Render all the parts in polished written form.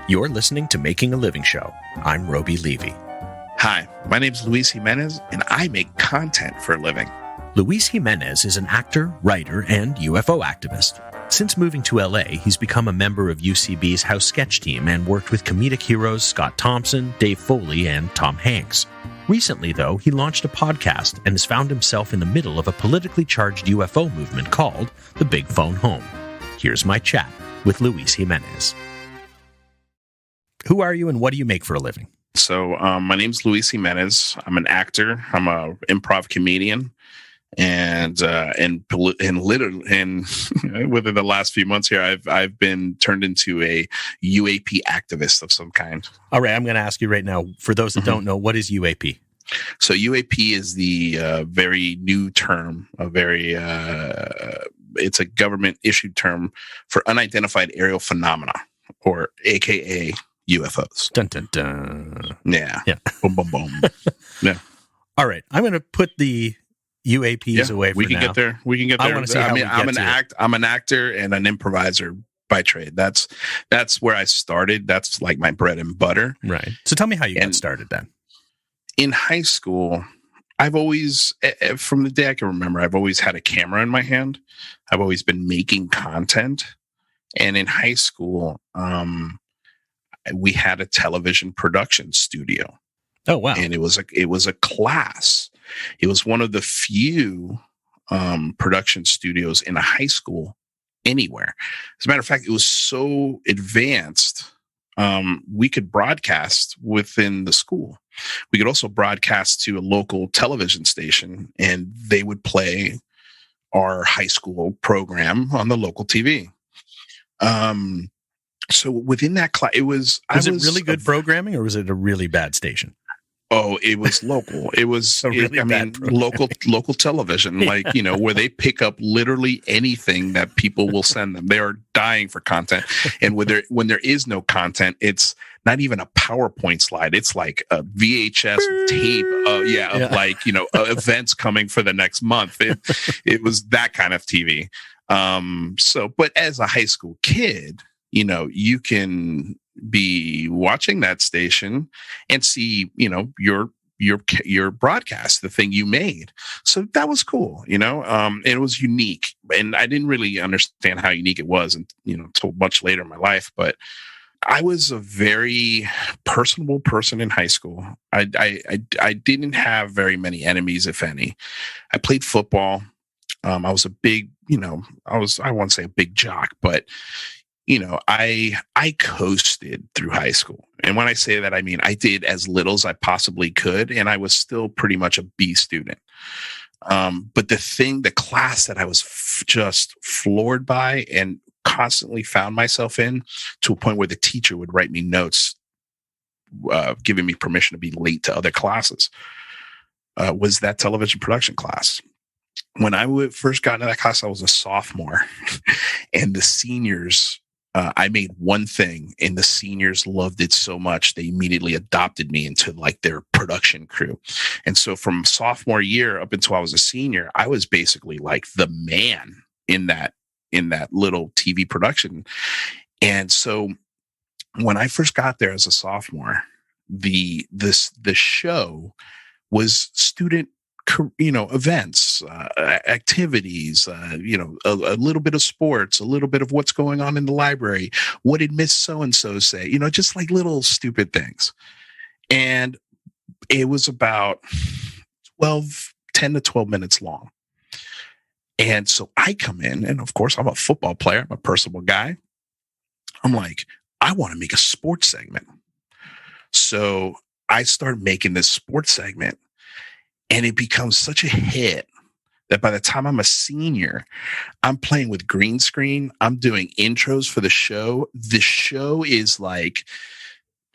You're listening to Making a Living Show. I'm Robi Levy. Hi, my name is Luis Jimenez, and I make content for a living. Luis Jimenez is an actor, writer, and UFO activist. Since moving to LA, he's become a member of UCB's House Sketch Team and worked with comedic heroes Scott Thompson, Dave Foley, and Tom Hanks. Recently, though, he launched a podcast and has found himself in the middle of a politically charged UFO movement called The Big Phone Home. Here's my chat with Luis Jimenez. Who are you and what do you make for a living? So my name's Luis Jimenez. I'm an actor. I'm a improv comedian. And within the last few months here, I've been turned into a UAP activist of some kind. All right, I'm going to ask you right now, for those that don't know, what is UAP? So UAP is the very new term, it's a government issued term for unidentified aerial phenomena, or AKA UFOs. Dun, dun, dun. Yeah. Boom, boom, boom. Yeah. All right, I'm going to put the UAPs away for we can now. get there. We can get there. I want to see how I'm an actor and an improviser by trade. That's where I started. That's like my bread and butter. Right. So tell me how you got started then. In high school, I've always, from the day I can remember, I've always had a camera in my hand. I've always been making content. And in high school, we had a television production studio. Oh, wow. And it was a class. It was one of the few production studios in a high school anywhere. As a matter of fact, it was so advanced, we could broadcast within the school. We could also broadcast to a local television station, and they would play our high school program on the local TV. So within that class, was it really good programming, or was it a really bad station? Oh, it was local. It was, local television, like, where they pick up literally anything that people will send them. They are dying for content. And when there is no content, it's not even a PowerPoint slide. It's like a VHS tape of events coming for the next month. It was that kind of TV. But as a high school kid, you can be watching that station and see, your broadcast, the thing you made. So that was cool, and it was unique. And I didn't really understand how unique it was, until much later in my life. But I was a very personable person in high school. I didn't have very many enemies, if any. I played football. I was a big, I won't say a big jock, but I coasted through high school. And when I say that, I mean, I did as little as I possibly could. And I was still pretty much a B student. But the class that I was just floored by and constantly found myself in, to a point where the teacher would write me notes, giving me permission to be late to other classes, was that television production class. When I first got into that class, I was a sophomore, and the seniors, I made one thing, and the seniors loved it so much they immediately adopted me into like their production crew. And so from sophomore year up until I was a senior, I was basically like the man in that little TV production. And so when I first got there as a sophomore, the show was student events, activities, a little bit of sports, a little bit of what's going on in the library. What did Miss So-and-so say? Just like little stupid things. And it was about 10 to 12 minutes long. And so I come in, and of course I'm a football player. I'm a personable guy. I'm like, I want to make a sports segment. So I started making this sports segment. And it becomes such a hit that by the time I'm a senior, I'm playing with green screen. I'm doing intros for the show. The show is like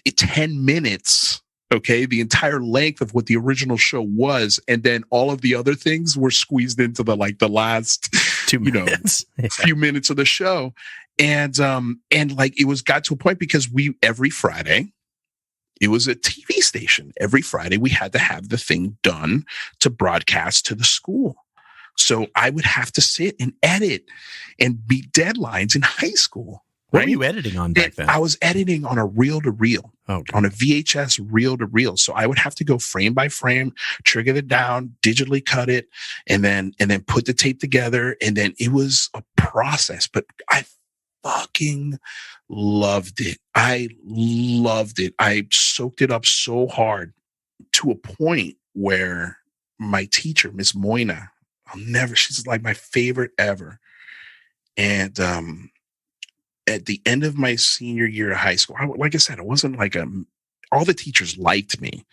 10 minutes, okay? The entire length of what the original show was. And then all of the other things were squeezed into the last 2 minutes. Few minutes of the show. And like it got to a point because every Friday, it was a TV station. Every Friday, we had to have the thing done to broadcast to the school. So I would have to sit and edit and beat deadlines in high school. What were you editing on back then? I was editing on a reel-to-reel, on a VHS reel-to-reel. So I would have to go frame by frame, trigger it down, digitally cut it, and then put the tape together. And then it was a process, but I fucking loved it. I loved it. I soaked it up so hard to a point where my teacher, Miss Moyna, she's like my favorite ever. And, at the end of my senior year of high school, like I said, it wasn't like all the teachers liked me,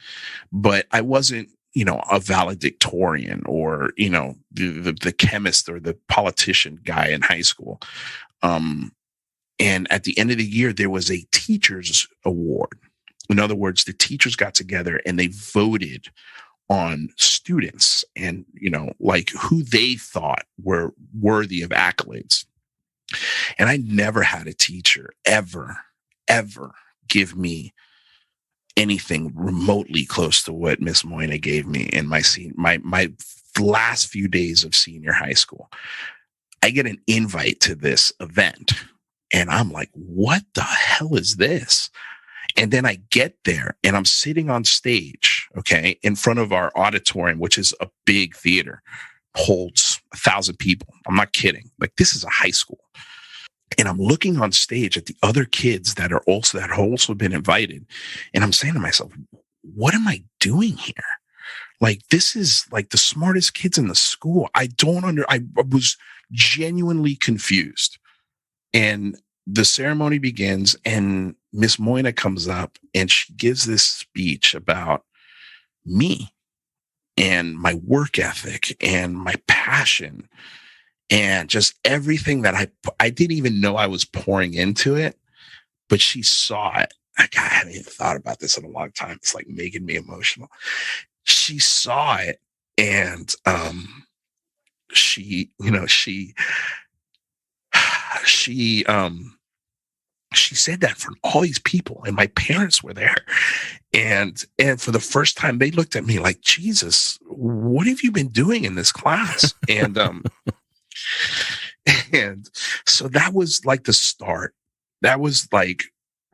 but I wasn't, a valedictorian or, the chemist or the politician guy in high school. And at the end of the year, there was a teacher's award. In other words, the teachers got together and they voted on students and, like who they thought were worthy of accolades. And I never had a teacher ever give me anything remotely close to what Miss Moyna gave me in my last few days of senior high school. I get an invite to this event and I'm like, what the hell is this? And then I get there and I'm sitting on stage, okay, in front of our auditorium, which is a big theater, holds 1,000 people. I'm not kidding. Like, this is a high school. And I'm looking on stage at the other kids that have also been invited. And I'm saying to myself, what am I doing here? Like, this is like the smartest kids in the school. I was genuinely confused. And the ceremony begins and Miss Moyna comes up and she gives this speech about me and my work ethic and my passion and just everything that I didn't even know I was pouring into it, but she saw it. I haven't even thought about this in a long time. It's like making me emotional. She saw it and she said that for all these people and my parents were there. And for the first time they looked at me like, Jesus, what have you been doing in this class? And so that was like the start. That was like,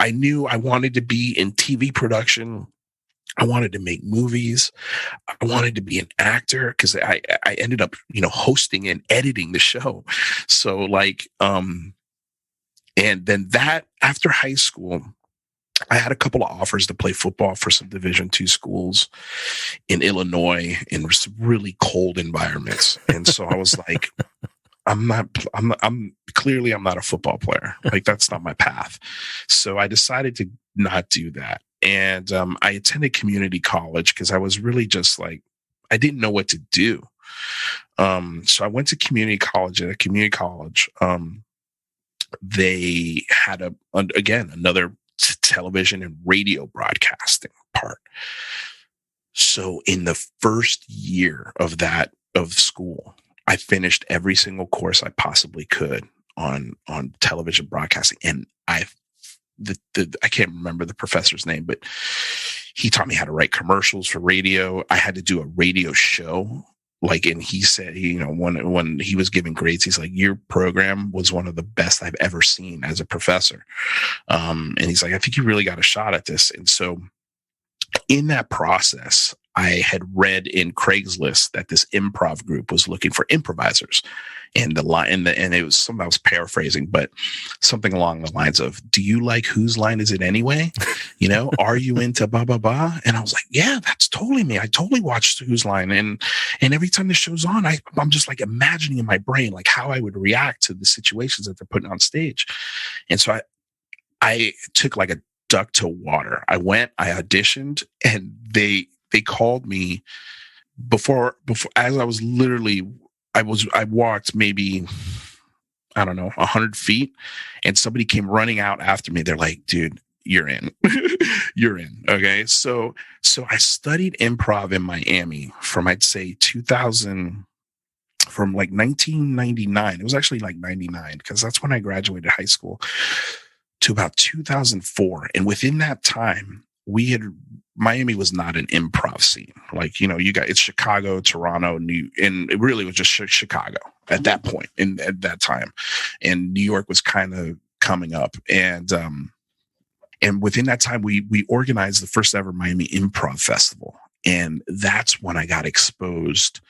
I knew I wanted to be in TV production. I wanted to make movies. I wanted to be an actor because I ended up, hosting and editing the show. So like, and then that after high school, I had a couple of offers to play football for some Division II schools in Illinois in some really cold environments. And so I was like, I'm clearly not a football player. Like, that's not my path. So I decided to not do that. And I attended community college because I was really just like, I didn't know what to do. So I went to community college. At a community college, they had another television and radio broadcasting part. So in the first year of school, I finished every single course I possibly could on television broadcasting. And I can't remember the professor's name, but he taught me how to write commercials for radio. I had to do a radio show. Like, and he said, when he was giving grades, he's like, your program was one of the best I've ever seen as a professor. And he's like, I think you really got a shot at this. And so in that process, I had read in Craigslist that this improv group was looking for improvisers, and and it was something I was paraphrasing, but something along the lines of, "Do you like Whose Line Is It Anyway? Are you into blah blah blah?" And I was like, "Yeah, that's totally me. I totally watched Whose Line." And every time the show's on, I'm just like imagining in my brain like how I would react to the situations that they're putting on stage. And so I took like a duck to water. I went, I auditioned, and they called me before as I was literally, I walked maybe, I don't know, 100 feet, and somebody came running out after me. They're like, dude, you're in. You're in. Okay. So I studied improv in Miami from, I'd say 2000, from like 1999. It was actually like 99 because that's when I graduated high school, to about 2004. And within that time, Miami was not an improv scene. Like, it's Chicago, Toronto, and it really was just Chicago at that point at that time. And New York was kind of coming up. And within that time, we organized the first ever Miami Improv Festival. And that's when I got exposed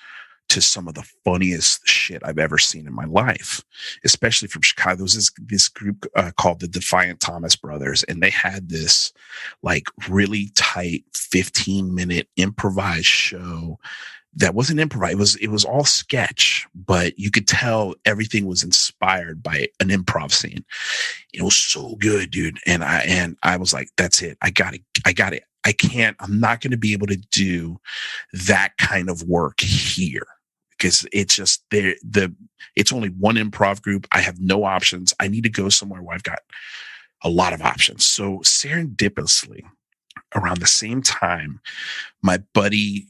to some of the funniest shit I've ever seen in my life, especially from Chicago. There was this group called the Defiant Thomas Brothers, and they had this like really tight 15-minute improvised show that wasn't improvised. It was all sketch, but you could tell everything was inspired by an improv scene. It was so good, dude. And I was like, that's it. I got it. I'm not going to be able to do that kind of work here because it's just it's only one improv group. I have no options. I need to go somewhere where I've got a lot of options. So serendipitously, around the same time, my buddy,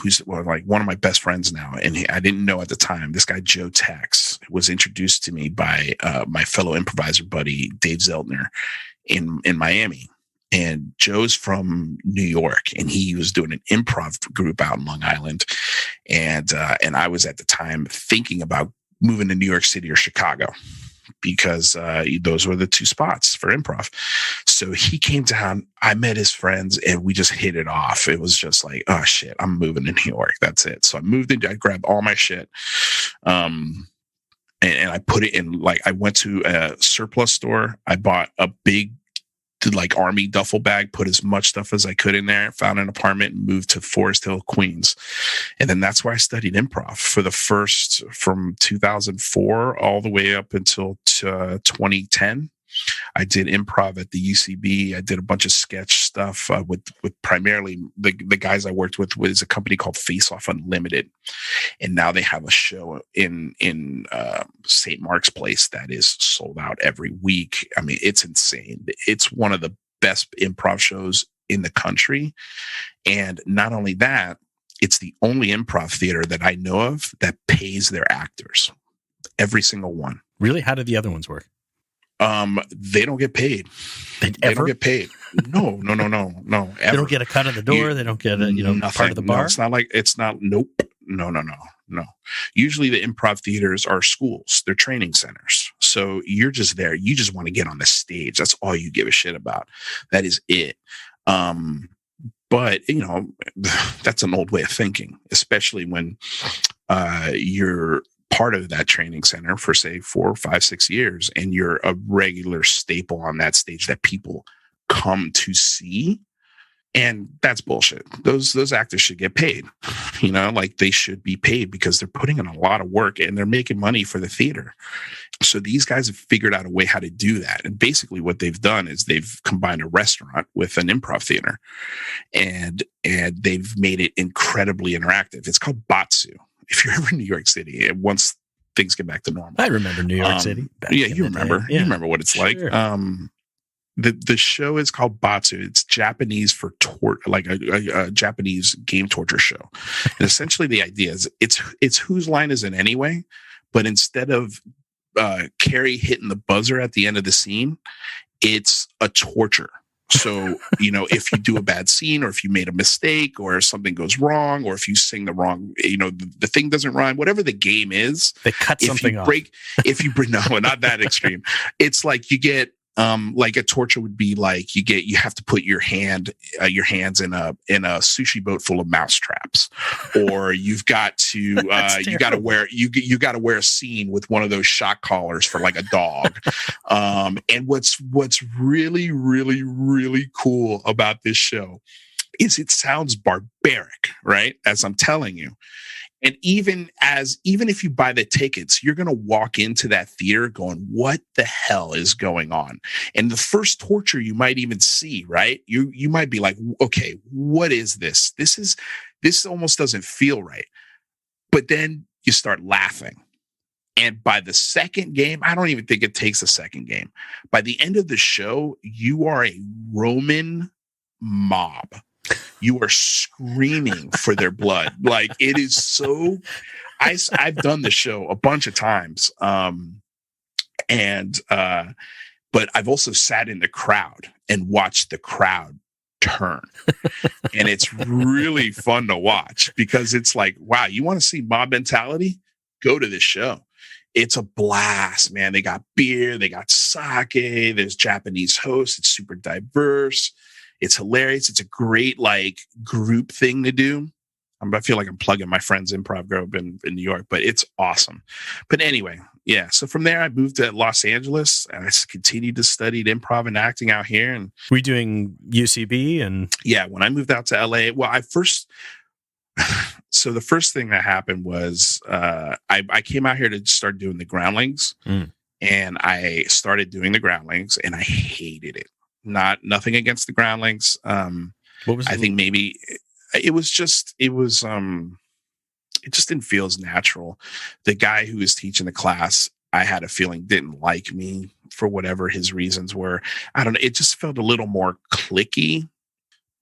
who's like one of my best friends now, and I didn't know at the time, this guy Joe Tex was introduced to me by my fellow improviser buddy Dave Zeltner in Miami. And Joe's from New York, and he was doing an improv group out in Long Island, and I was at the time thinking about moving to New York City or Chicago because those were the two spots for improv. So he came down, I met his friends, and we just hit it off. It was just like, oh shit, I'm moving to New York. That's it. So I moved in, I grabbed all my shit. And I put it in, like, I went to a surplus store. I bought a big, like, army duffel bag, put as much stuff as I could in there, found an apartment, and moved to Forest Hill, Queens. And then that's where I studied improv from 2004 all the way up until 2010. I did improv at the UCB. I did a bunch of sketch stuff with primarily the guys I worked with was a company called Face Off Unlimited. And now they have a show in St. Mark's Place that is sold out every week. I mean, it's insane. It's one of the best improv shows in the country. And not only that, it's the only improv theater that I know of that pays their actors. Every single one. Really? How do the other ones work? They don't get paid. They don't get paid. No. Ever. They don't get a cut of the door. They don't get a, nothing, part of the bar. No, No. Usually the improv theaters are schools. They're training centers. So you're just there. You just want to get on the stage. That's all you give a shit about. That is it. But, that's an old way of thinking, especially when you're part of that training center for, say, 4, 5, 6 years, and you're a regular staple on that stage that people come to see. And that's bullshit. Those actors should get paid, they should be paid because they're putting in a lot of work and they're making money for the theater. So these guys have figured out a way how to do that. And basically what they've done is they've combined a restaurant with an improv theater, and they've made it incredibly interactive. It's called Batsu. If you're ever in New York City, once things get back to normal. I remember New York City. Yeah, you remember. Day. Yeah. You remember what it's like. The show is called Batsu. It's Japanese for a Japanese game torture show. And essentially the idea is it's whose line is it anyway? But instead of Carrie hitting the buzzer at the end of the scene, it's a torture. So, if you do a bad scene, or if you made a mistake, or something goes wrong, or if you sing the wrong, the thing doesn't rhyme, whatever the game is, they cut something off. If you break, no, not that extreme. It's like you get, like a torture would be like you have to put your hands in a sushi boat full of mouse traps, or you've got to you got to wear a scene with one of those shock collars for like a dog. And what's really, really, really cool about this show is it sounds barbaric, right? As I'm telling you. And even if you buy the tickets, you're going to walk into that theater going, what the hell is going on? And the first torture you might even see, right? You might be like, okay, what is this? This almost doesn't feel right. But then you start laughing. And by the second game, I don't even think it takes a second game. By the end of the show, you are a Roman mob. You are screaming for their blood. Like, it is so. I've done the show a bunch of times, but I've also sat in the crowd and watched the crowd turn, and it's really fun to watch because it's like, wow, you want to see mob mentality? Go to this show. it's a blast, man. They got beer, they got sake, there's Japanese hosts. It's super diverse. It's hilarious. It's a great like group thing to do. I feel like I'm plugging my friend's improv group in New York, but it's awesome. But anyway, yeah. So from there, I moved to Los Angeles and I continued to study improv and acting out here. And were you doing UCB? And yeah, when I moved out to LA, well, so the first thing that happened was I came out here to start doing the Groundlings, and I started doing the Groundlings, and I hated it. Nothing against the Groundlings. What was I think maybe it just didn't feel as natural. The guy who was teaching the class, I had a feeling didn't like me for whatever his reasons were. I don't know. It just felt a little more cliquey.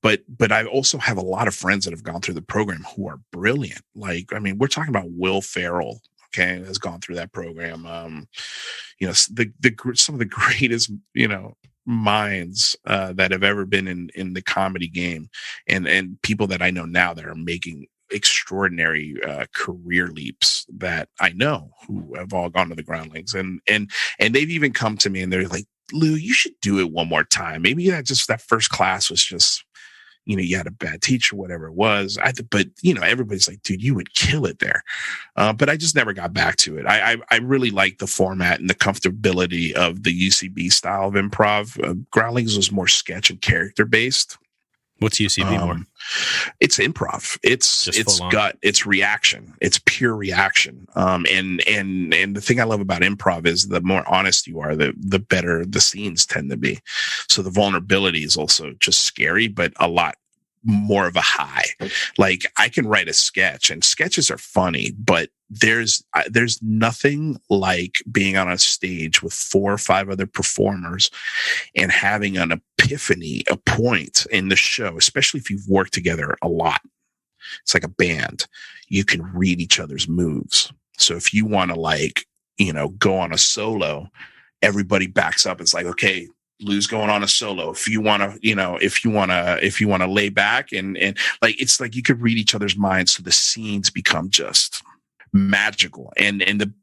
But I also have a lot of friends that have gone through the program who are brilliant. Like, I mean, we're talking about Will Ferrell, okay, has gone through that program. Some of the greatest, minds that have ever been in the comedy game, and people that I know now that are making extraordinary career leaps that I know who have all gone to the Groundlings, and they've even come to me and they're like, Lou, you should do it one more time. Maybe that first class was just, you had a bad teacher, whatever it was. But everybody's like, dude, you would kill it there. But I just never got back to it. I really like the format and the comfortability of the UCB style of improv. Groundlings was more sketch and character based. What's UCB more? It's improv. It's gut. It's reaction. It's pure reaction. And the thing I love about improv is the more honest you are, the better the scenes tend to be. So the vulnerability is also just scary, but a lot more of a high. Like, I can write a sketch, and sketches are funny, but there's nothing like being on a stage with 4 or 5 other performers and having an epiphany, a point in the show, especially if you've worked together a lot. It's like a band. You can read each other's moves. So if you want to go on a solo, everybody backs up. It's like, okay, Lou's going on a solo. If you want to lay back and like, it's like you could read each other's minds. So the scenes become just magical. And the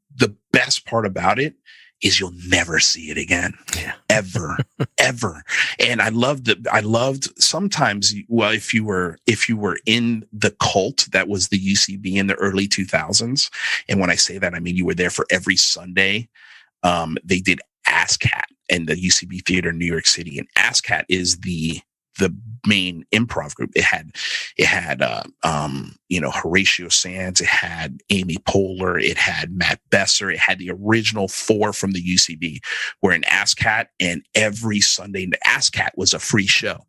best part about it is you'll never see it again. Yeah. Ever. And I loved sometimes, well, if you were in the cult that was the UCB in the early 2000s. And when I say that, I mean, you were there for every Sunday. They did ASCAT in the UCB Theater in New York City. And ASCAT is the main improv group. It had Horatio Sands, it had Amy Poehler, it had Matt Besser, it had the original 4 from the UCB were in ASCAT, and every Sunday, the ASCAT was a free show.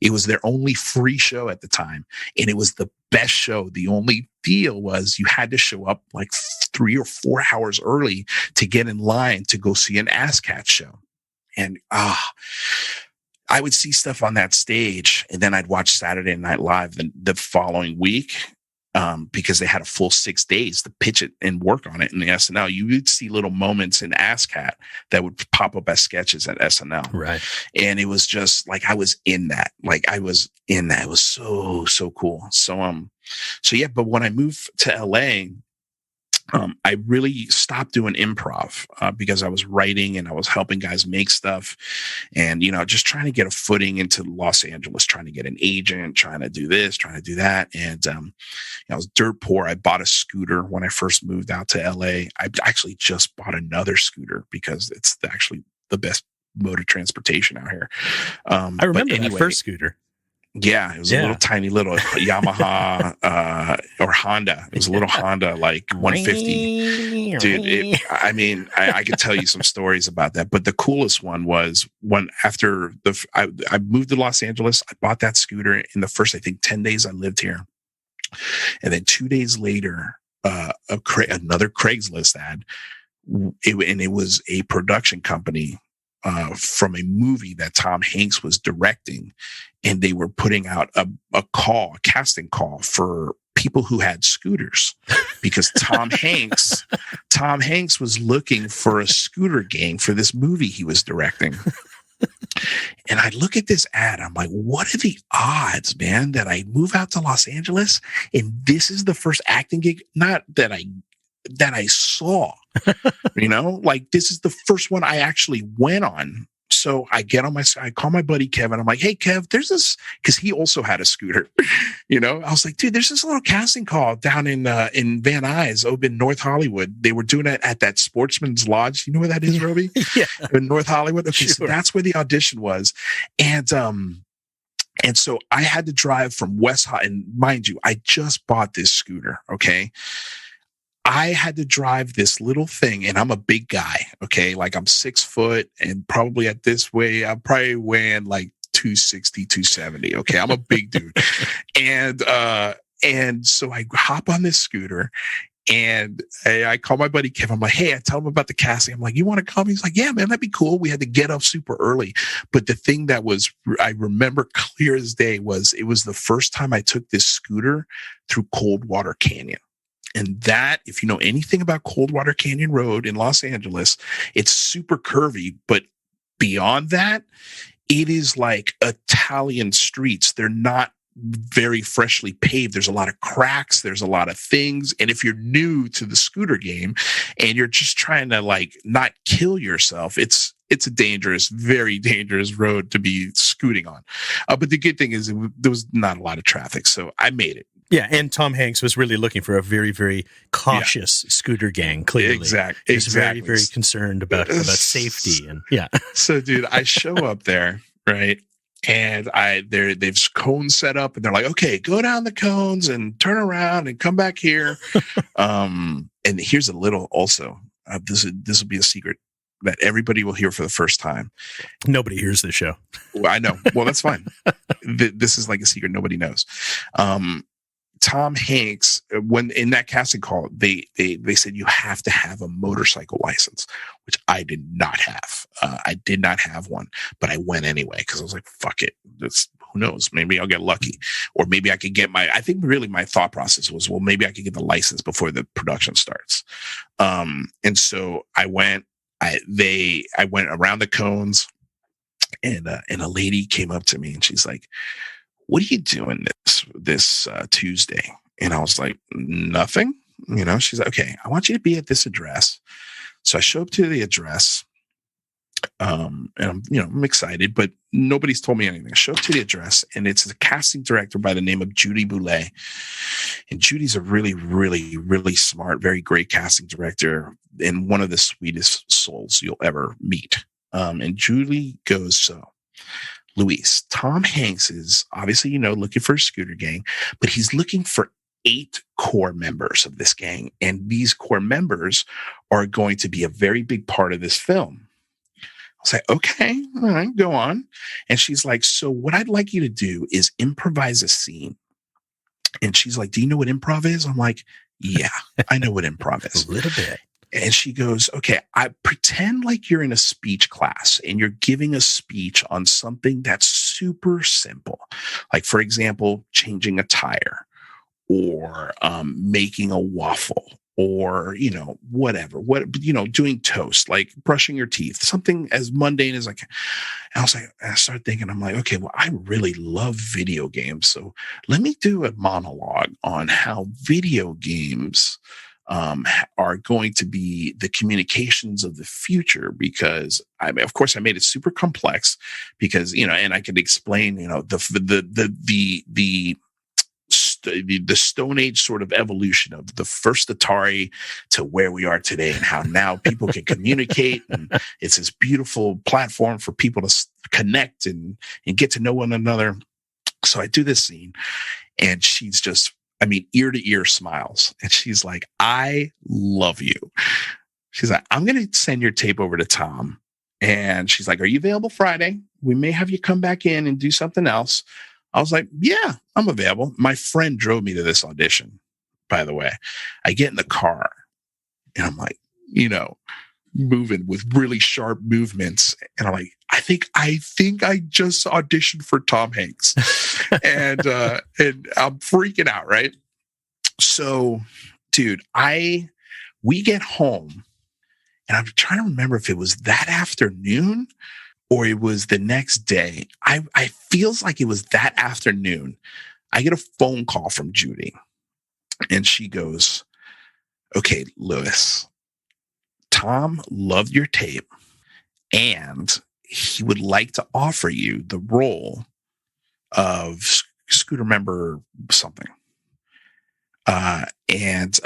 It was their only free show at the time, and it was the best show. The only deal was you had to show up like 3 or 4 hours early to get in line to go see an ASCAT show. And I would see stuff on that stage, and then I'd watch Saturday Night Live the following week because they had a full 6 days to pitch it and work on it in the SNL. You would see little moments in ASCAT that would pop up as sketches at SNL. Right. And it was just like I was in that. It was so cool. So yeah, but when I moved to LA, I really stopped doing improv because I was writing and I was helping guys make stuff, and just trying to get a footing into Los Angeles, trying to get an agent, trying to do this, trying to do that. And I was dirt poor. I bought a scooter when I first moved out to LA. I actually just bought another scooter because it's actually the best mode of transportation out here. I remember that first scooter. Yeah, it was a little tiny little Yamaha or Honda. It was a little Honda, like 150. Dude, I could tell you some stories about that. But the coolest one was when after I moved to Los Angeles, I bought that scooter in the first, I think, 10 days I lived here. And then 2 days later, another Craigslist ad, it was a production company from a movie that Tom Hanks was directing, and they were putting out a casting call for people who had scooters because Tom Hanks was looking for a scooter gang for this movie he was directing. And I look at this ad, I'm like, what are the odds, man, that I move out to Los Angeles and this is the first acting gig, not that I saw. Like this is the first one I actually went on. So I get on I call my buddy Kevin. I'm like, hey, Kev, there's this, because he also had a scooter. I was like, dude, there's this little casting call down in Van Nuys, over in North Hollywood. They were doing it at that Sportsman's Lodge. You know where that is, Robi? Yeah. In North Hollywood. Okay, Sure. so that's where the audition was. And so I had to drive from West High, and mind you, I just bought this scooter. Okay. I had to drive this little thing, and I'm a big guy. Okay. Like I'm 6 foot, and probably at this way, I'm probably weighing like 260, 270. Okay. I'm a big dude. And so I hop on this scooter, and I call my buddy Kevin. I'm like, hey, I tell him about the casting. I'm like, you want to come? He's like, yeah, man, that'd be cool. We had to get up super early. But the thing that I remember clear as day was it was the first time I took this scooter through Coldwater Canyon. And that, if you know anything about Coldwater Canyon Road in Los Angeles, it's super curvy. But beyond that, it is like Italian streets. They're not very freshly paved. There's a lot of cracks. There's a lot of things. And if you're new to the scooter game and you're just trying to like not kill yourself, it's a dangerous, very dangerous road to be scooting on. But the good thing is there was not a lot of traffic. So I made it. Yeah, and Tom Hanks was really looking for a very, very cautious scooter gang, clearly. Exactly. He's very, very concerned about safety. And yeah. So, dude, I show up there, right? And they've cones set up, and they're like, okay, go down the cones and turn around and come back here. And here's a little also, this will be a secret that everybody will hear for the first time. Nobody hears this show. Well, I know. Well, that's fine. This is like a secret nobody knows. Tom Hanks, when in that casting call, they said you have to have a motorcycle license, which I did not have. I did not have one, but I went anyway because I was like, "Fuck it, who knows? Maybe I'll get lucky, or maybe I could get my." I think really my thought process was, well, maybe I could get the license before the production starts. And so I went. I went around the cones, and a lady came up to me and she's like, what are you doing this Tuesday? And I was like, nothing. She's like, okay, I want you to be at this address. So I show up to the address. And I'm excited, but nobody's told me anything. I show up to the address, and it's a casting director by the name of Judy Boulay. And Judy's a really, really, really smart, very great casting director, and one of the sweetest souls you'll ever meet. And Judy goes, so, Luis, Tom Hanks is obviously, looking for a scooter gang, but he's looking for 8 core members of this gang. And these core members are going to be a very big part of this film. I was like, okay, all right, go on. And she's like, so what I'd like you to do is improvise a scene. And she's like, do you know what improv is? I'm like, yeah, I know what improv is. A little bit. And she goes, okay, I pretend like you're in a speech class and you're giving a speech on something that's super simple. Like, for example, changing a tire or making a waffle or, whatever, doing toast, like brushing your teeth, something as mundane as I can. And I started thinking, I'm like, okay, well, I really love video games. So let me do a monologue on how video games are going to be the communications of the future, because of course I made it super complex because, and I could explain, the Stone Age sort of evolution of the first Atari to where we are today, and how now people can communicate, and it's this beautiful platform for people to connect and get to know one another. So I do this scene, and she's just, ear to ear smiles. And she's like, I love you. She's like, I'm going to send your tape over to Tom. And she's like, are you available Friday? We may have you come back in and do something else. I was like, yeah, I'm available. My friend drove me to this audition, by the way. I get in the car and I'm like, moving with really sharp movements. And I'm like, I think I just auditioned for Tom Hanks. and I'm freaking out, right? So, dude, we get home, and I'm trying to remember if it was that afternoon or it was the next day. I feels like it was that afternoon. I get a phone call from Judy, and she goes, okay, Louis, Tom loved your tape and he would like to offer you the role of Scooter member something. And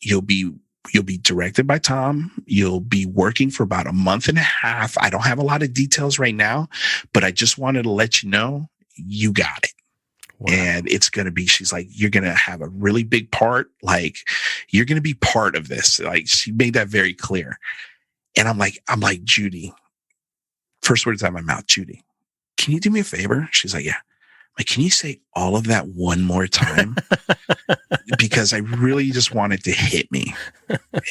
you'll be directed by Tom. You'll be working for about a month and a half. I don't have a lot of details right now, but I just wanted to let you know you got it. Wow. And it's going to be, she's like, you're going to have a really big part. Like, you're going to be part of this. Like, she made that very clear. And I'm like, Judy, first words out of my mouth, Judy, can you do me a favor? She's like, yeah. Like, can you say all of that one more time? Because I really just wanted to hit me.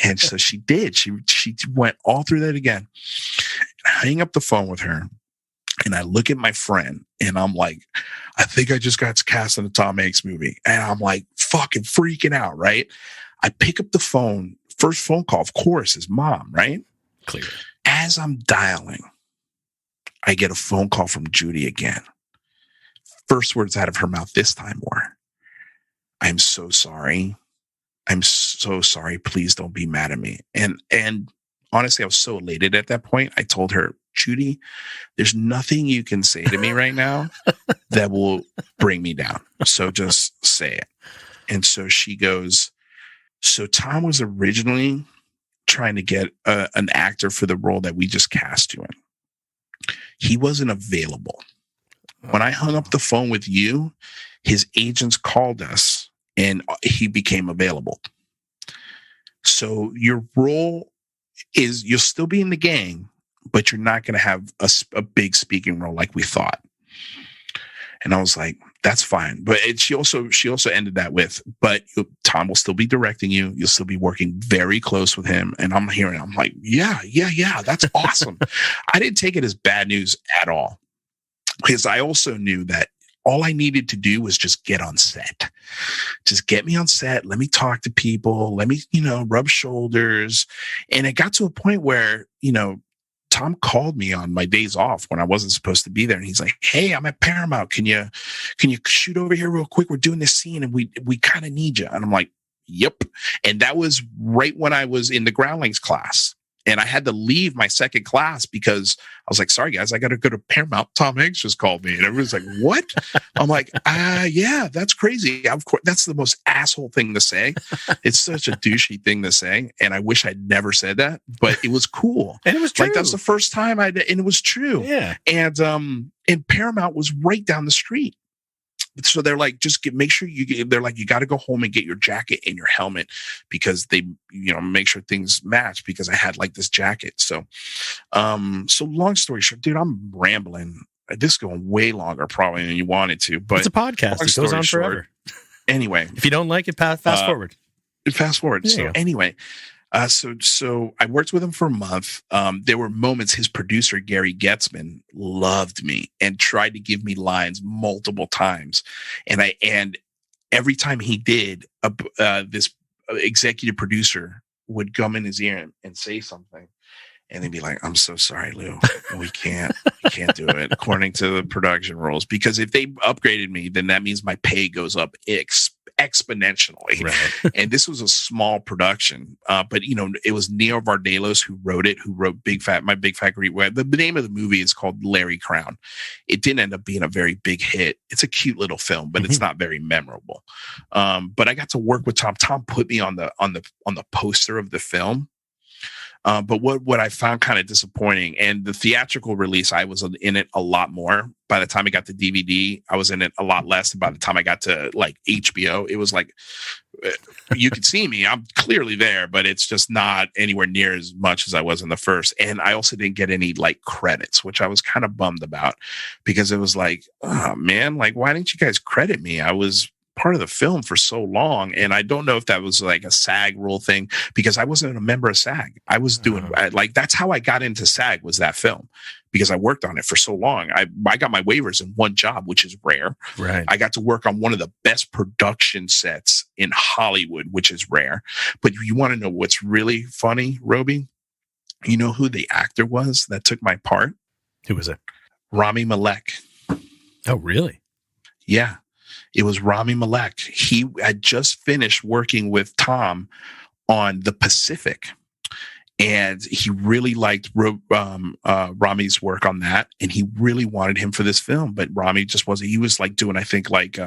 And so she did. She went all through that again. I hang up the phone with her and I look at my friend and I'm like, I think I just got cast in a Tom Hanks movie. And I'm like fucking freaking out, right? I pick up the phone. First phone call, of course, is Mom, right? Clear. As I'm dialing, I get a phone call from Judy again. First words out of her mouth this time were, I'm so sorry. I'm so sorry. Please don't be mad at me. And honestly, I was so elated at that point. I told her, Judy, there's nothing you can say to me right now that will bring me down. So just say it. And so she goes, so Tom was originally trying to get an actor for the role that we just cast you in. He wasn't available. When I hung up the phone with you, his agents called us and he became available. So your role is you'll still be in the gang, but you're not going to have a big speaking role like we thought. And I was like, that's fine. But she also ended that with, but Tom will still be directing you. You'll still be working very close with him. And I'm like, yeah, that's awesome. I didn't take it as bad news at all. Because I also knew that all I needed to do was just get on set. Just get me on set. Let me talk to people. Let me, rub shoulders. And it got to a point where, Tom called me on my days off when I wasn't supposed to be there. And he's like, hey, I'm at Paramount. Can you shoot over here real quick? We're doing this scene and we kind of need you. And I'm like, yep. And that was right when I was in the Groundlings class. And I had to leave my second class because I was like, sorry, guys, I got to go to Paramount. Tom Hanks just called me. And everyone's like, what? I'm like, yeah, that's crazy. Of course, that's the most asshole thing to say. It's such a douchey thing to say. And I wish I'd never said that, but it was cool. And it was true. Like, that's the first time and it was true. Yeah. And Paramount was right down the street. So they're like, make sure you got to go home and get your jacket and your helmet because they, make sure things match because I had like this jacket. So long story short, dude, I'm rambling. This is going way longer probably than you wanted to, but it's a podcast. It goes on forever. Anyway, if you don't like it, fast forward. Fast forward. So anyway, so I worked with him for a month. There were moments his producer, Gary Getzman, loved me and tried to give me lines multiple times. And every time he did, this executive producer would come in his ear and say something. And they'd be like, I'm so sorry, Lou. We can't do it according to the production rules. Because if they upgraded me, then that means my pay goes up exponentially. Right. And this was a small production. But, it was Neo Vardalos who wrote it, who wrote My Big Fat Greek Wedding. The name of the movie is called Larry Crown. It didn't end up being a very big hit. It's a cute little film, but it's not very memorable. But I got to work with Tom. Tom put me on the poster of the film. But what I found kind of disappointing, and the theatrical release, I was in it a lot more. By the time I got to DVD, I was in it a lot less. And by the time I got to like HBO, it was like, you could see me. I'm clearly there, but it's just not anywhere near as much as I was in the first. And I also didn't get any like credits, which I was kind of bummed about because it was like, oh man, like, why didn't you guys credit me? I was part of the film for so long. And I don't know if that was like a SAG rule thing because I wasn't a member of SAG. I was doing that's how I got into SAG, was that film, because I worked on it for so long. I got my waivers in one job, which is rare. Right. I got to work on one of the best production sets in Hollywood, which is rare. But you want to know what's really funny, Robi? You know who the actor was that took my part? Who was it? Rami Malek. Oh, really? Yeah. It was Rami Malek. He had just finished working with Tom on The Pacific. And he really liked Rami's work on that, and he really wanted him for this film. But Rami just wasn't. He was like doing, I think, like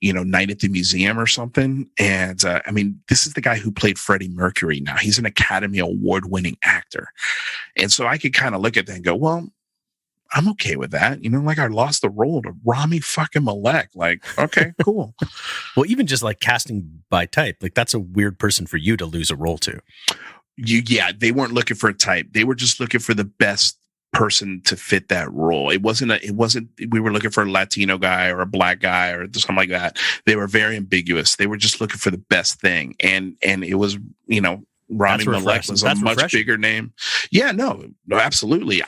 Night at the Museum or something. And I mean, this is the guy who played Freddie Mercury. Now he's an Academy Award-winning actor, and so I could kind of look at that and go, well, I'm okay with that. Like I lost the role to Rami fucking Malek. Like, okay, cool. Well, even just like casting by type, like that's a weird person for you to lose a role to. They weren't looking for a type. They were just looking for the best person to fit that role. It wasn't we were looking for a Latino guy or a black guy or something like that. They were very ambiguous. They were just looking for the best thing. And it was, Rami Malek was a much bigger name. Yeah, no, absolutely.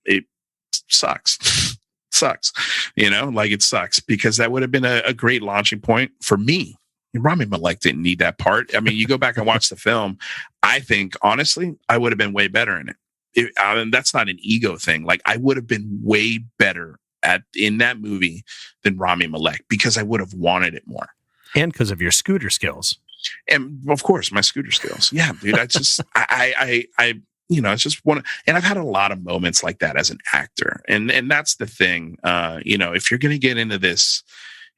It sucks. Sucks. Like it sucks because that would have been a great launching point for me. Rami Malek didn't need that part. I mean, you go back and watch the film. I think, honestly, I would have been way better in it. And that's not an ego thing. Like, I would have been way better in that movie than Rami Malek because I would have wanted it more. And because of your scooter skills. And, of course, my scooter skills. Yeah, dude. I just, it's just one. And I've had a lot of moments like that as an actor. And that's the thing. If you're going to get into this,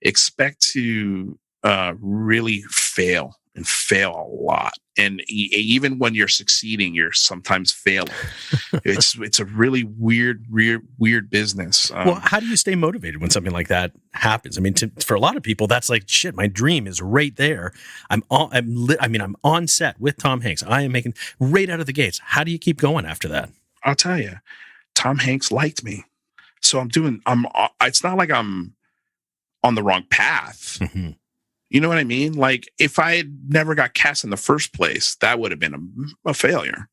expect to really fail a lot. And even when you're succeeding, you're sometimes failing. It's a really weird business. Well, how do you stay motivated when something like that happens? I mean, for a lot of people, that's like, shit, my dream is right there. I'm on set with Tom Hanks. I am making right out of the gates. How do you keep going after that? I'll tell you, Tom Hanks liked me. So it's not like I'm on the wrong path. Mm-hmm. You know what I mean? Like, if I had never got cast in the first place, that would have been a failure.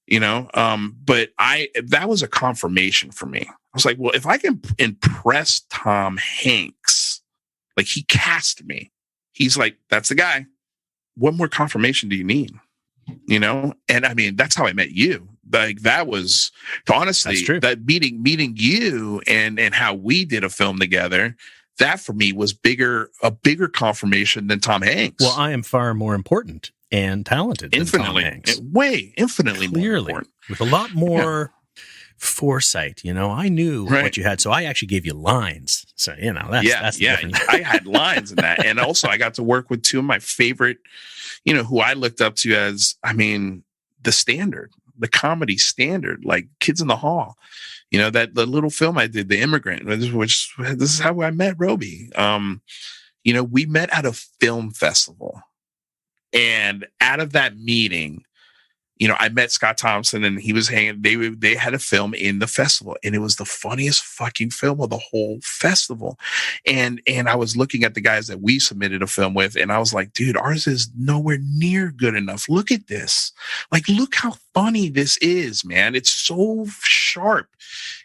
But that was a confirmation for me. I was like, well, if I can impress Tom Hanks, like he cast me, he's like, that's the guy. What more confirmation do you need? And I mean, that's how I met you. Like that was honestly that meeting you and how we did a film together. That for me was a bigger confirmation than Tom Hanks. Well, I am far more important and talented than Tom Hanks. Infinitely Clearly, more important. With a lot more foresight. I knew what you had, so I actually gave you lines. So that's the difference. I had lines in that, and also I got to work with two of my favorite, who I looked up to as, the standard, the comedy standard, like Kids in the Hall. That the little film I did, The Immigrant, which this is how I met Robi. We met at a film festival, and out of that meeting, I met Scott Thompson, and he was hanging. They had a film in the festival, and it was the funniest fucking film of the whole festival. And I was looking at the guys that we submitted a film with, and I was like, dude, ours is nowhere near good enough. Look at this. Like, look how funny this is, man. It's so sharp.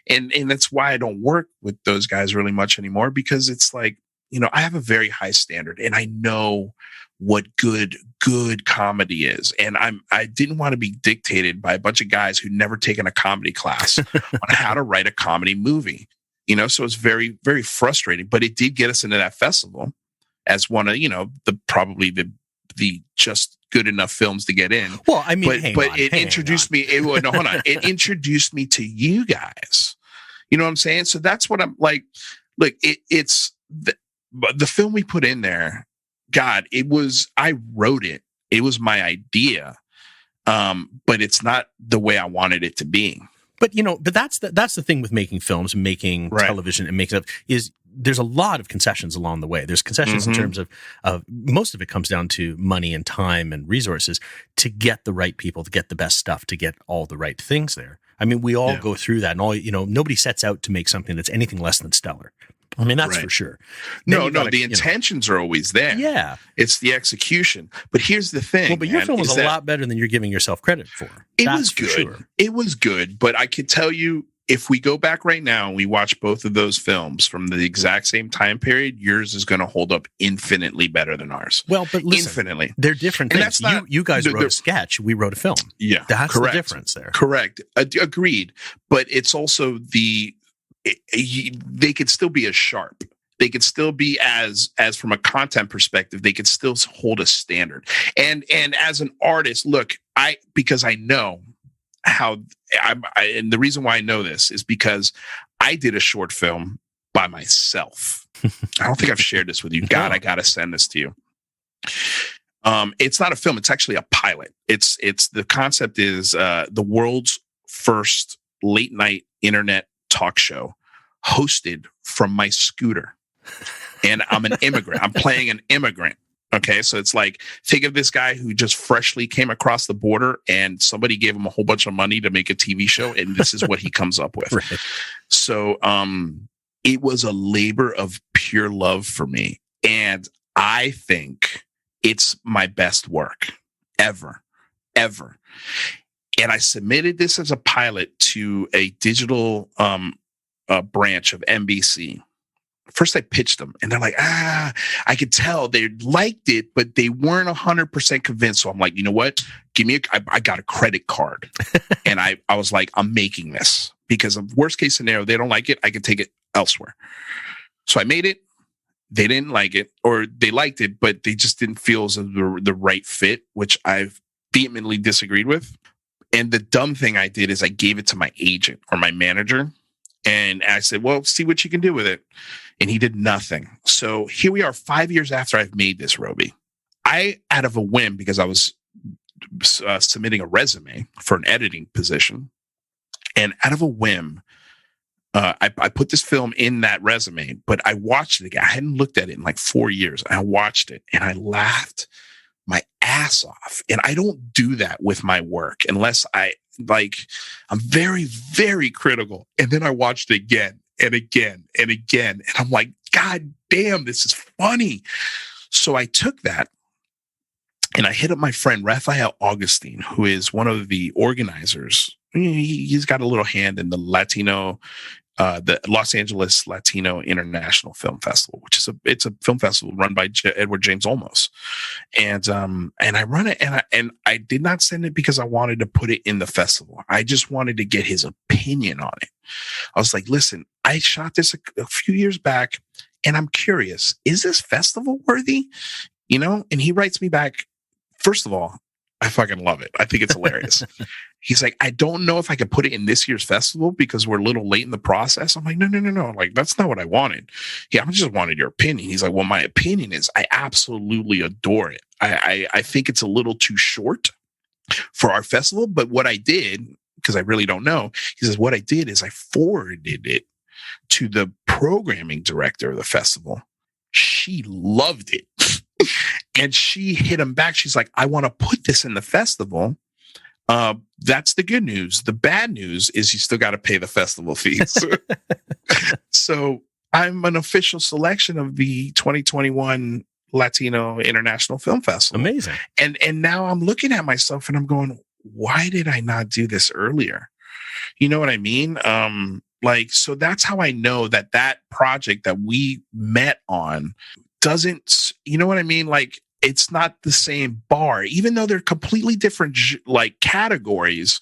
And that's why I don't work with those guys really much anymore, because it's like, I have a very high standard, and I know what good comedy is. And I didn't want to be dictated by a bunch of guys who'd never taken a comedy class on how to write a comedy movie. So it's very, very frustrating, but it did get us into that festival as one of, probably the just good enough films to get in. Well, I mean, it introduced me. Hold on. It introduced me to you guys. You know what I'm saying? So that's what I'm like. Look, it's the film we put in there. God, I wrote it. It was my idea. But it's not the way I wanted it to be. But that's the thing with making films, making television, and making stuff is there's a lot of concessions along the way. There's concessions in terms of most of it comes down to money and time and resources to get the right people, to get the best stuff, to get all the right things there. I mean, we all go through that, and nobody sets out to make something that's anything less than stellar. I mean, that's for sure. The intentions are always there. Yeah. It's the execution. But here's the thing. Well, but your film was a lot better than you're giving yourself credit for. It was good. Sure. It was good. But I could tell you, if we go back right now and we watch both of those films from the exact same time period, yours is going to hold up infinitely better than ours. Well, but listen, infinitely. They're different things. You guys wrote a sketch. We wrote a film. Yeah. That's the difference there. Correct. Agreed. But it's also they could still be as sharp. They could still be as from a content perspective, they could still hold a standard. And as an artist, look, because I know how and the reason why I know this is because I did a short film by myself. I don't think I've shared this with you. God, I got to send this to you. It's not a film. It's actually a pilot. It's the concept is the world's first late night internet talk show hosted from my scooter. And I'm an immigrant. I'm playing an immigrant. Okay. So it's like, think of this guy who just freshly came across the border and somebody gave him a whole bunch of money to make a TV show. And this is what he comes up with. Right. So, it was a labor of pure love for me. And I think it's my best work ever. And I submitted this as a pilot to a digital, branch of NBC. First I pitched them and they're like, I could tell they liked it, but they weren't 100% convinced. So I'm like, you know what? I got a credit card. And I was like, I'm making this because of worst case scenario, they don't like it. I can take it elsewhere. So I made it. They didn't like it, or they liked it, but they just didn't feel as the right fit, which I've vehemently disagreed with. And the dumb thing I did is I gave it to my agent or my manager. And I said, well, see what you can do with it. And he did nothing. So here we are 5 years after I've made this, Robi. I, out of a whim, because I was submitting a resume for an editing position. And out of a whim, I put this film in that resume, but I watched it again. I hadn't looked at it in like 4 years. I watched it and I laughed my ass off. And I don't do that with my work unless I'm very, very critical. And then I watched it again and again and again. And I'm like, God damn, this is funny. So I took that and I hit up my friend, Raphael Augustine, who is one of the organizers. He's got a little hand in the Latino, the Los Angeles Latino International Film Festival, which is it's a film festival run by Edward James Olmos. And I run it and I did not send it because I wanted to put it in the festival. I just wanted to get his opinion on it. I was like, listen, I shot this a few years back and I'm curious, is this festival worthy? You know? And he writes me back, first of all, I fucking love it. I think it's hilarious. He's like, I don't know if I could put it in this year's festival because we're a little late in the process. I'm like, no. Like, that's not what I wanted. Yeah, I just wanted your opinion. He's like, well, my opinion is I absolutely adore it. I think it's a little too short for our festival. But what I did, because I really don't know, he says, what I did is I forwarded it to the programming director of the festival. She loved it. And she hit him back. She's like, I want to put this in the festival. That's the good news. The bad news is you still got to pay the festival fees. So I'm an official selection of the 2021 Latino International Film Festival. Amazing. And now I'm looking at myself and I'm going, why did I not do this earlier? You know what I mean? So that's how I know that project that we met on doesn't, you know what I mean? Like, it's not the same bar, even though they're completely different, like, categories.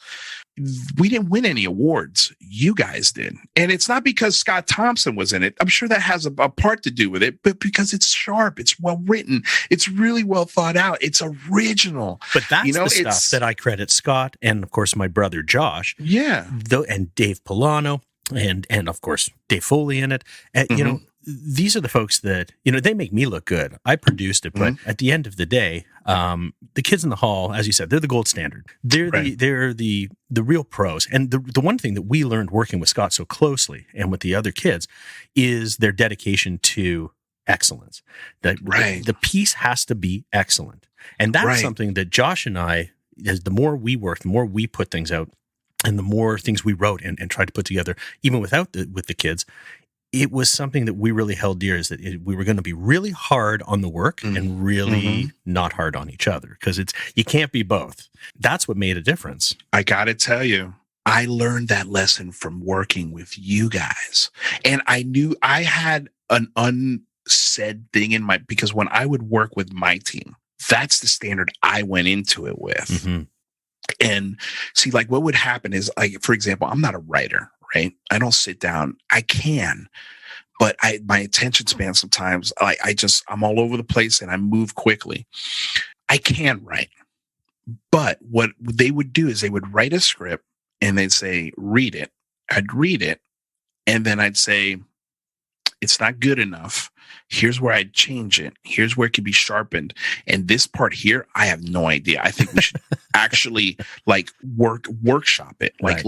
We didn't win any awards. You guys did. And it's not because Scott Thompson was in it. I'm sure that has a part to do with it, but because it's sharp, it's well written, it's really well thought out, it's original. But that's the stuff that I credit Scott and, of course, my brother Josh. Yeah. And Dave Polano and of course, Dave Foley in it. And, you know, these are the folks that, you know, they make me look good. I produced it, but at the end of the day, the kids in the hall, as you said, they're the gold standard. They're the real pros. And the one thing that we learned working with Scott so closely and with the other kids is their dedication to excellence. The piece has to be excellent. And that's something that Josh and I, as the more we worked, the more we put things out and the more things we wrote and tried to put together, even with the kids, it was something that we really held dear, is that we were going to be really hard on the work and really not hard on each other, because you can't be both. That's what made a difference. I got to tell you, I learned that lesson from working with you guys. And I knew I had an unsaid thing because when I would work with my team, that's the standard I went into it with. And see, like, what would happen is, like, for example, I'm not a writer. Right? I don't sit down. I can, but my attention span sometimes, I'm all over the place and I move quickly. I can write, But what they would do is they would write a script and they'd say, read it. I'd read it. And then I'd say, it's not good enough. Here's where I'd change it. Here's where it could be sharpened. And this part here, I have no idea. I think we should actually like workshop it. Like, Right.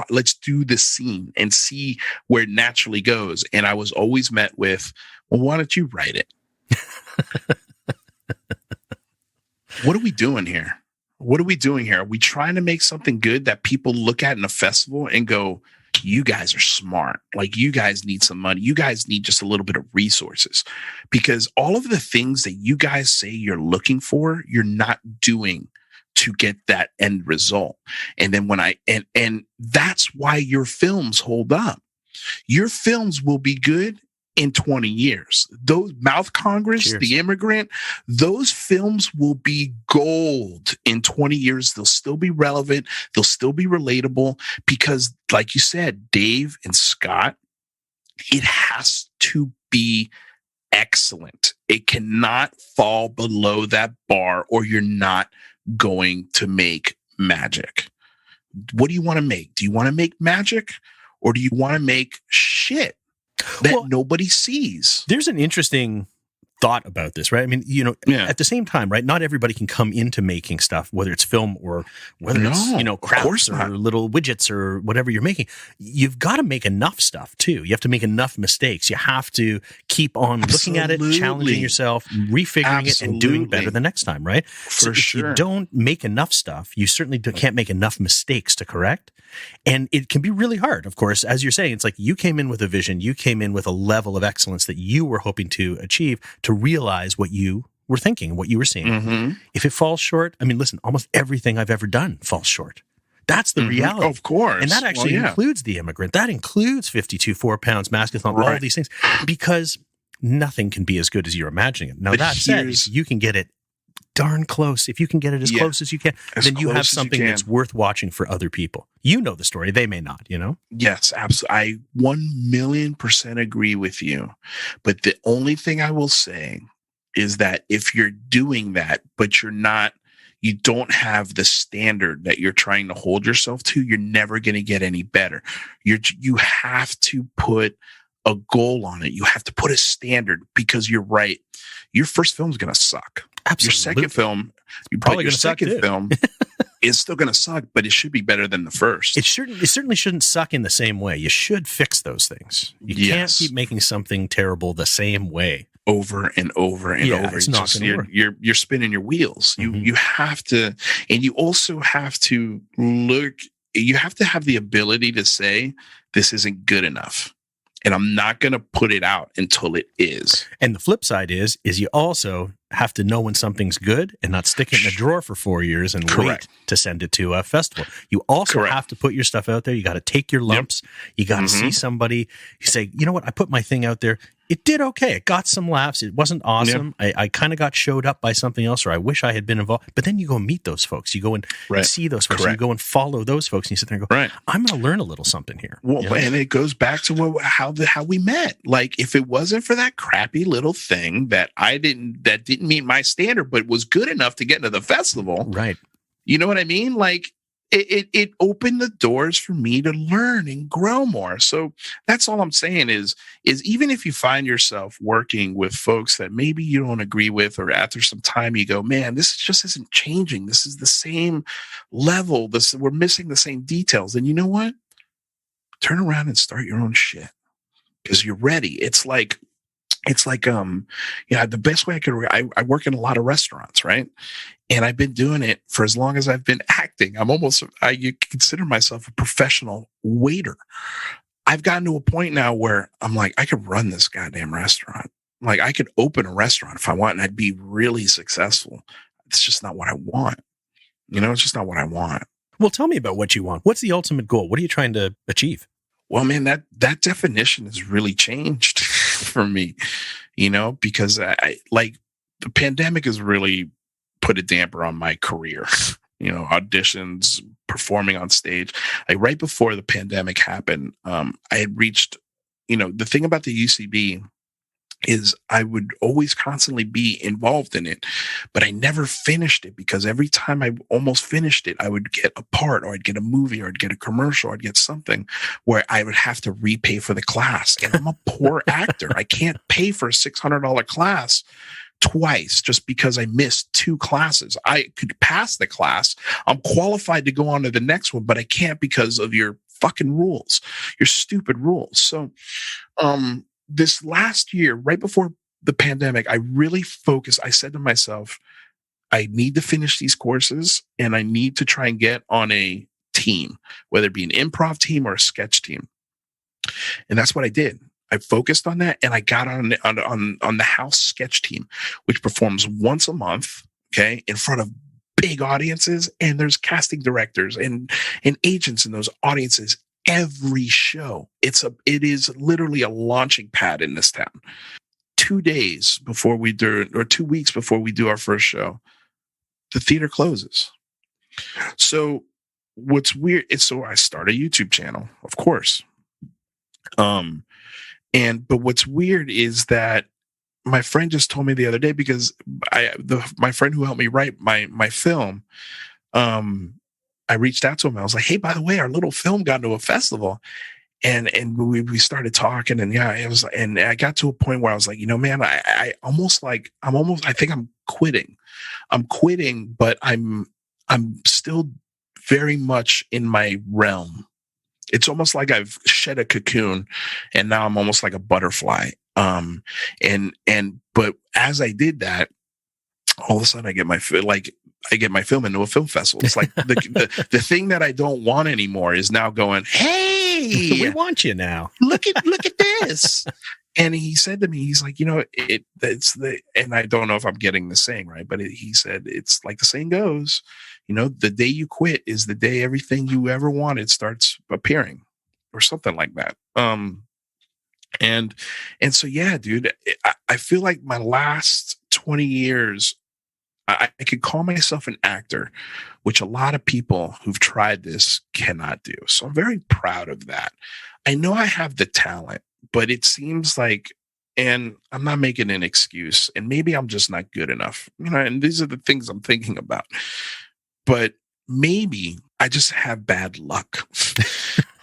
let's do the scene and see where it naturally goes. And I was always met with, well, why don't you write it? What are we doing here? What are we doing here? Are we trying to make something good that people look at in a festival and go, you guys are smart. Like, you guys need some money. You guys need just a little bit of resources, because all of the things that you guys say you're looking for, you're not doing to get that end result. And then and that's why your films hold up. Your films will be good in 20 years. Those Mouth Congress, Cheers. The Immigrant, those films will be gold in 20 years. They'll still be relevant. They'll still be relatable because, like you said, Dave and Scott, it has to be excellent. It cannot fall below that bar or you're not going to make magic. What do you want to make? Do you want to make magic or do you want to make shit that nobody sees? There's an interesting thought about this, right? I mean, at the same time, right? Not everybody can come into making stuff, whether it's film or whether it's, crafts or little widgets or whatever you're making. You've got to make enough stuff too. You have to make enough mistakes. You have to keep on looking at it, challenging yourself, refiguring it, and doing better the next time, right? So if you don't make enough stuff, you certainly can't make enough mistakes to correct. And it can be really hard, of course. As you're saying, it's like you came in with a vision, you came in with a level of excellence that you were hoping to achieve to realize what you were thinking, what you were seeing. Mm-hmm. If it falls short, I mean, listen, almost everything I've ever done falls short. That's the reality. Of course. And that actually includes The Immigrant. That includes 52 4-pounds, Maskathon, all of these things, because nothing can be as good as you're imagining it. Now, that said, if you can get it darn close, if you can get it as close as you can, then you have something that's worth watching for other people. You know the story. They may not, Yes, absolutely. I 1,000,000% agree with you. But the only thing I will say is that if you're doing that, but you don't have the standard that you're trying to hold yourself to, you're never going to get any better. You have to put a goal on it. You have to put a standard, because you're right. Your first film is going to suck. Absolutely. Your second film, is still going to suck, but it should be better than the first. It certainly shouldn't suck in the same way. You should fix those things. You can't keep making something terrible the same way over and over and over. It's not going to work. You're spinning your wheels. You have to, and you also have to look. You have to have the ability to say, this isn't good enough, and I'm not going to put it out until it is. And the flip side is you also have to know when something's good and not stick it in a drawer for 4 years and wait to send it to a festival. You also have to put your stuff out there. You got to take your lumps. You got to see somebody. You say, you know what? I put my thing out there. It did okay. It got some laughs. It wasn't awesome. I kind of got showed up by something else, or I wish I had been involved. But then you go and meet those folks. You go and see those folks. And you go and follow those folks. And you sit there and go, I'm going to learn a little something here. Well, and it goes back to how we met. Like, if it wasn't for that crappy little thing that didn't meet my standard, but was good enough to get into the festival. Right. You know what I mean? Like, it opened the doors for me to learn and grow more. So that's all I'm saying is even if you find yourself working with folks that maybe you don't agree with, or after some time you go, man, this just isn't changing. This is the same level. We're missing the same details. And you know what? Turn around and start your own shit, because you're ready. It's like, the best way I work in a lot of restaurants, right? And I've been doing it for as long as I've been acting. You consider myself a professional waiter. I've gotten to a point now where I'm like, I could run this goddamn restaurant. Like, I could open a restaurant if I want, and I'd be really successful. It's just not what I want. It's just not what I want. Well, tell me about what you want. What's the ultimate goal? What are you trying to achieve? Well, man, that definition has really changed for me, because I the pandemic has really put a damper on my career, auditions, performing on stage. Like, right before the pandemic happened, I had reached, the thing about the UCB is I would always constantly be involved in it, but I never finished it because every time I almost finished it, I would get a part, or I'd get a movie, or I'd get a commercial, or I'd get something where I would have to repay for the class. And I'm a poor actor. I can't pay for a $600 class twice just because I missed 2 classes. I could pass the class. I'm qualified to go on to the next one, but I can't because of your fucking rules, your stupid rules. So, this last year, right before the pandemic, I really focused. I said to myself, I need to finish these courses and I need to try and get on a team, whether it be an improv team or a sketch team. And that's what I did. I focused on that and I got on the house sketch team, which performs once a month, okay, in front of big audiences. And there's casting directors and agents in those audiences. Every show, it is literally a launching pad in this town. 2 days before we do, or 2 weeks before we do our first show, the theater closes. So what's weird is, so I start a YouTube channel, of course. But what's weird is that my friend just told me the other day, because my friend who helped me write my film, I reached out to him. I was like, hey, by the way, our little film got into a festival. And we started talking, and and I got to a point where I was like, man, I think I'm quitting. I'm quitting, but I'm still very much in my realm. It's almost like I've shed a cocoon and now I'm almost like a butterfly. But as I did that, all of a sudden I get my film into a film festival. It's like the thing that I don't want anymore is now going, hey, we want you now. Look at this. And he said to me, he's like, and I don't know if I'm getting the saying right, but he said, it's like the saying goes, the day you quit is the day everything you ever wanted starts appearing, or something like that. And so, yeah, dude, I feel like my last 20 years, I could call myself an actor, which a lot of people who've tried this cannot do. So I'm very proud of that. I know I have the talent, but it seems like, and I'm not making an excuse, and maybe I'm just not good enough, and these are the things I'm thinking about, but maybe I just have bad luck.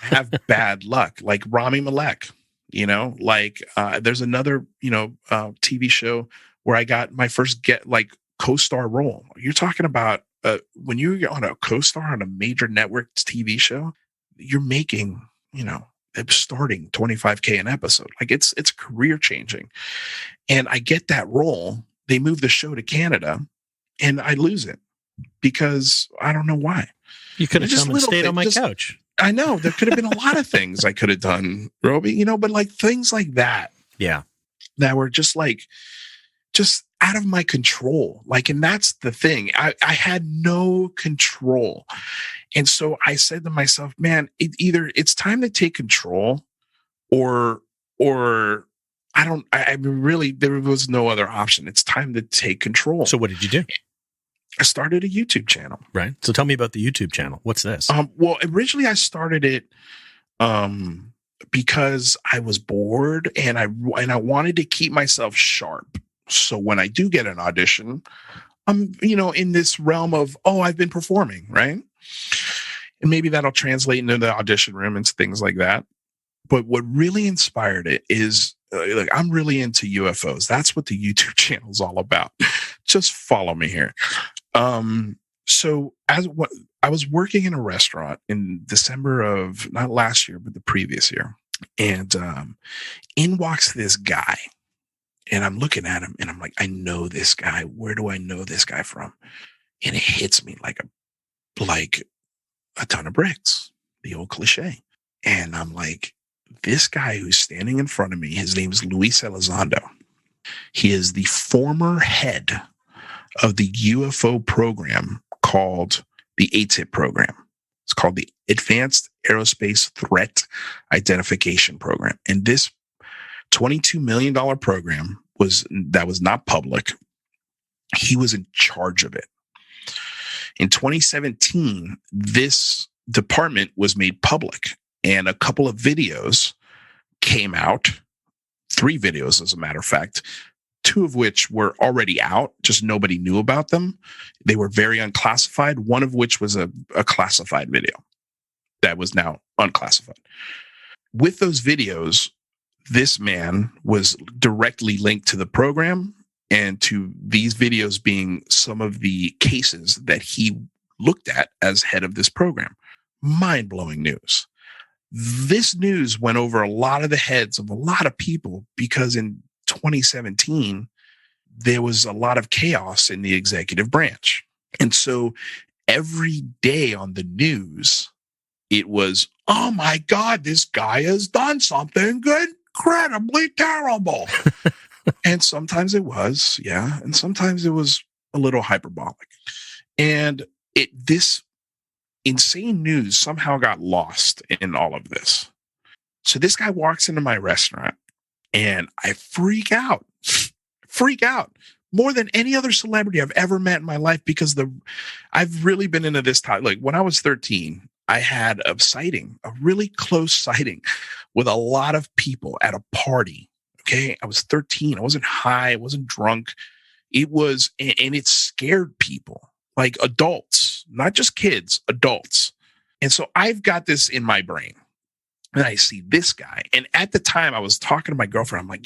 I have bad luck, like Rami Malek, there's another, TV show where I got my first co-star role. You're talking about when you're on a co-star on a major network TV show, you're making, starting $25K an episode. Like it's career changing. And I get that role. They move the show to Canada and I lose it because I don't know why. You could have come and stayed on my couch. I know there could have been a lot of things I could have done, Robi, but like things like that. Yeah. That were just out of my control. And that's the thing. I had no control. And so I said to myself, man, either it's time to take control or there was no other option. It's time to take control. So what did you do? I started a YouTube channel. Right. So tell me about the YouTube channel. What's this? Well, originally I started it, because I was bored and I wanted to keep myself sharp. So when I do get an audition, I'm, in this realm of, I've been performing, right? And maybe that'll translate into the audition room and things like that. But what really inspired it is, I'm really into UFOs. That's what the YouTube channel is all about. Just follow me here. So I was working in a restaurant in December of not last year, but the previous year. And in walks this guy. And I'm looking at him and I'm like, I know this guy. Where do I know this guy from? And it hits me like a ton of bricks, the old cliche. And I'm like, this guy who's standing in front of me, his name is Luis Elizondo. He is the former head of the UFO program called the ATIP program. It's called the Advanced Aerospace Threat Identification Program. And this $22 million program was not public. He was in charge of it. In 2017, this department was made public and a couple of videos came out 3 videos, as a matter of fact, 2 of which were already out, just nobody knew about them. They were very unclassified, one of which was a classified video that was now unclassified. With those videos, this man was directly linked to the program and to these videos being some of the cases that he looked at as head of this program. Mind-blowing news. This news went over a lot of the heads of a lot of people because in 2017, there was a lot of chaos in the executive branch. And so every day on the news, it was, oh my God, this guy has done something incredibly terrible. And sometimes it was, yeah. And sometimes it was a little hyperbolic. And this insane news somehow got lost in all of this. So this guy walks into my restaurant and I freak out more than any other celebrity I've ever met in my life because I've really been into this time. Like when I was 13, I had a really close sighting with a lot of people at a party. Okay. I was 13. I wasn't high. I wasn't drunk. And it scared people, like adults, not just kids, adults. And so I've got this in my brain. And I see this guy. And at the time I was talking to my girlfriend. I'm like,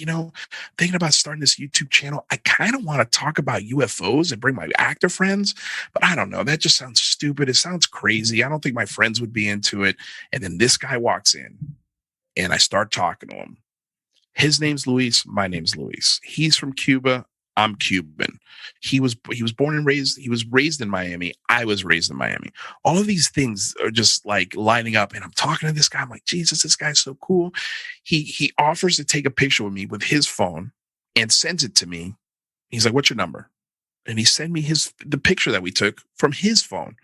thinking about starting this YouTube channel. I kind of want to talk about UFOs and bring my actor friends, but I don't know. That just sounds stupid. It sounds crazy. I don't think my friends would be into it. And then this guy walks in and I start talking to him. His name's Luis. My name's Luis. He's from Cuba. I'm Cuban. He was born and raised. He was raised in Miami. I was raised in Miami. All of these things are just like lining up. And I'm talking to this guy. I'm like, Jesus, this guy's so cool. He offers to take a picture with me with his phone and sends it to me. He's like, what's your number? And he sent me the picture that we took from his phone.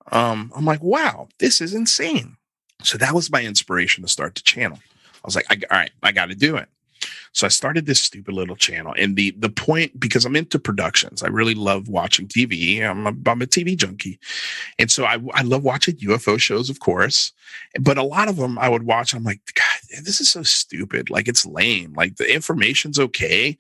I'm like, wow, this is insane. So that was my inspiration to start the channel. I was like, all right, I got to do it. So I started this stupid little channel. And the point, because I'm into productions, I really love watching TV. I'm a TV junkie. And so I love watching UFO shows, of course. But a lot of them I would watch. I'm like, God, this is so stupid. Like, it's lame. Like, the information's okay.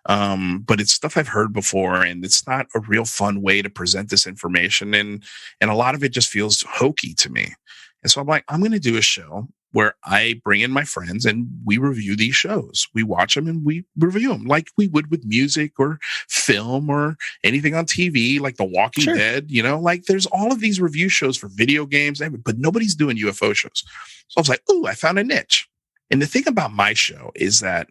But it's stuff I've heard before, and it's not a real fun way to present this information. And a lot of it just feels hokey to me. And so I'm like, I'm going to do a show where I bring in my friends and we review these shows. We watch them and we review them like we would with music or film or anything on TV, like The Walking Dead, like there's all of these review shows for video games, but nobody's doing UFO shows. So I was like, ooh, I found a niche. And the thing about my show is that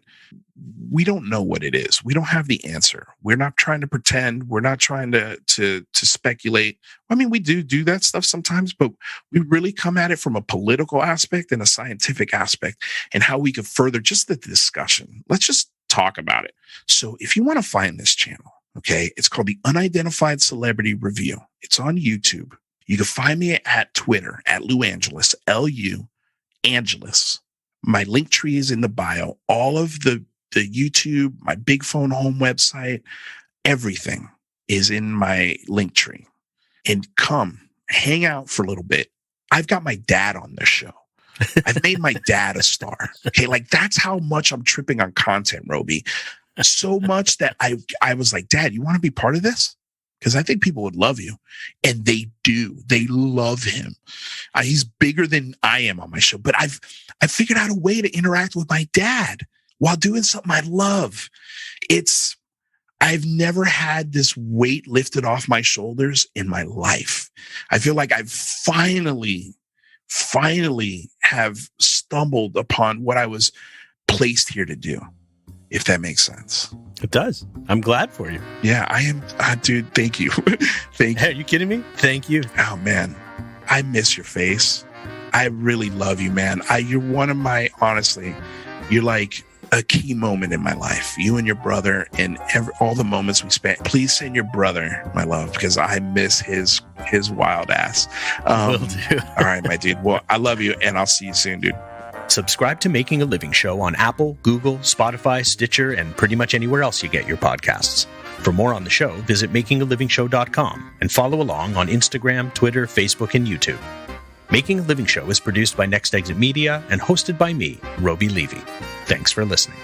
we don't know what it is. We don't have the answer. We're not trying to pretend. We're not trying to speculate. I mean, we do that stuff sometimes, but we really come at it from a political aspect and a scientific aspect and how we could further just the discussion. Let's just talk about it. So if you want to find this channel, okay, it's called the Unidentified Celebrity Review. It's on YouTube. You can find me at Twitter at Lou Angeles, L-U Angeles. My link tree is in the bio. All of the YouTube, my Big Phone Home website, everything is in my link tree. And come hang out for a little bit. I've got my dad on this show. I've made my dad a star. Okay, like that's how much I'm tripping on content, Robi. So much that I was like, Dad, you want to be part of this? Because I think people would love you. And they do. They love him. He's bigger than I am on my show. But I've figured out a way to interact with my dad while doing something I love. I've never had this weight lifted off my shoulders in my life. I feel like I've finally have stumbled upon what I was placed here to do, if that makes sense. It does. I'm glad for you. Yeah, I am. Dude, thank you. Thank you. Are you kidding me? Thank you. Oh, man. I miss your face. I really love you, man. You're one of my, honestly, you're like a key moment in my life. You and your brother and all the moments we spent. Please send your brother my love because I miss his wild ass. Will do. All right, my dude. Well, I love you and I'll see you soon, dude. Subscribe to Making a Living Show on Apple, Google, Spotify, Stitcher, and pretty much anywhere else you get your podcasts. For more on the show, visit makingalivingshow.com and follow along on Instagram, Twitter, Facebook, and YouTube. Making a Living Show is produced by Next Exit Media and hosted by me, Robi Levy. Thanks for listening.